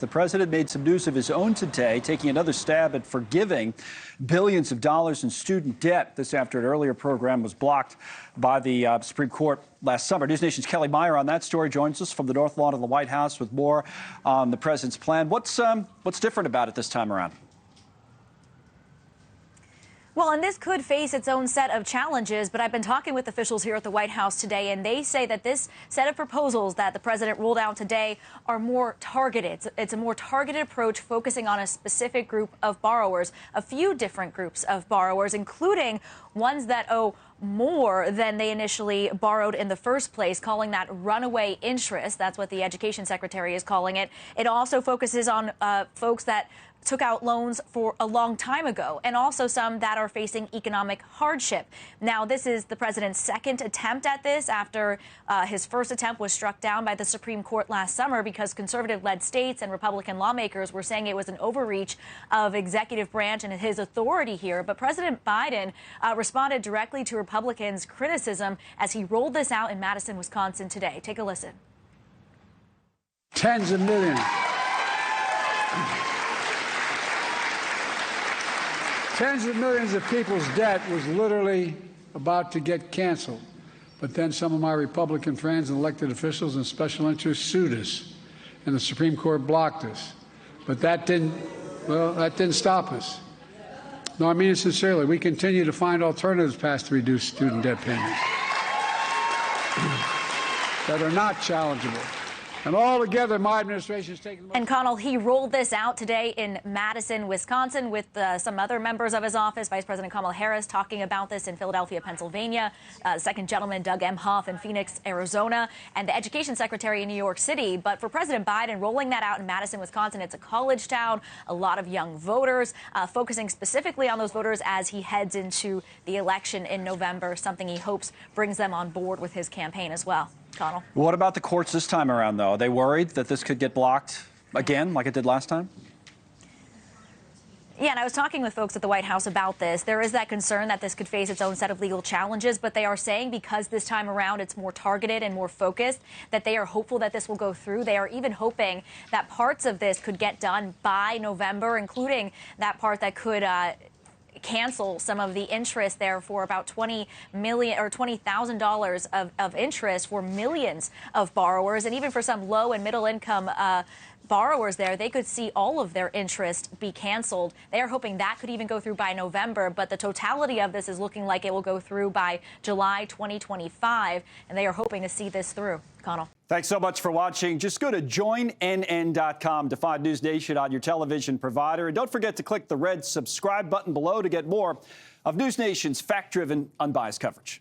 The president made some news of his own today, taking another stab at forgiving billions of dollars in student debt. This after an earlier program was blocked by the Supreme Court last summer. NewsNation's Kellie Meyer on that story joins us from the North Lawn of the White House with more on the president's plan. What's different about it this time around? Well, and this could face its own set of challenges, but I've been talking with officials here at the White House today, and they say that this set of proposals that the president ruled out today are more targeted. It's a more targeted approach focusing on a specific group of borrowers, a few different groups of borrowers, including ones that owe more than they initially borrowed in the first place, calling that runaway interest. That's what the education secretary is calling it. It also focuses on folks that took out loans for a long time ago, and also some that are facing economic hardship. Now, this is the president's second attempt at this after his first attempt was struck down by the Supreme Court last summer because conservative-led states and Republican lawmakers were saying it was an overreach of executive branch and his authority here. But President Biden responded directly to Republicans' criticism as he rolled this out in Madison, Wisconsin today. Take a listen. Tens of millions. Tens of millions of people's debt was literally about to get canceled. But then some of my Republican friends and elected officials and special interests sued us, and the Supreme Court blocked us. But that didn't stop us. No, I mean it sincerely. We continue to find alternatives paths to reduce student debt payments that are not challengeable. And altogether, my administration is taking... And Connell, he rolled this out today in Madison, Wisconsin, with some other members of his office. Vice President Kamala Harris talking about this in Philadelphia, Pennsylvania. Second gentleman Doug Emhoff in Phoenix, Arizona, and the education secretary in New York City. But for President Biden, rolling that out in Madison, Wisconsin, it's a college town, a lot of young voters, focusing specifically on those voters as he heads into the election in November, something he hopes brings them on board with his campaign as well. Connell. What about the courts this time around, though? Are they worried that this could get blocked again, like it did last time? Yeah, and I was talking with folks at the White House about this. There is that concern that this could face its own set of legal challenges, but they are saying because this time around it's more targeted and more focused, that they are hopeful that this will go through. They are even hoping that parts of this could get done by November, including that part that could cancel some of the interest there for about $20,000 of interest for millions of borrowers, and even for some low and middle income borrowers there, they could see all of their interest be canceled. They are hoping that could even go through by November, but the totality of this is looking like it will go through by July 2025, and they are hoping to see this through. Connell. Thanks so much for watching. Just go to joinnn.com to find News Nation on your television provider. And don't forget to click the red subscribe button below to get more of News Nation's fact-driven, unbiased coverage.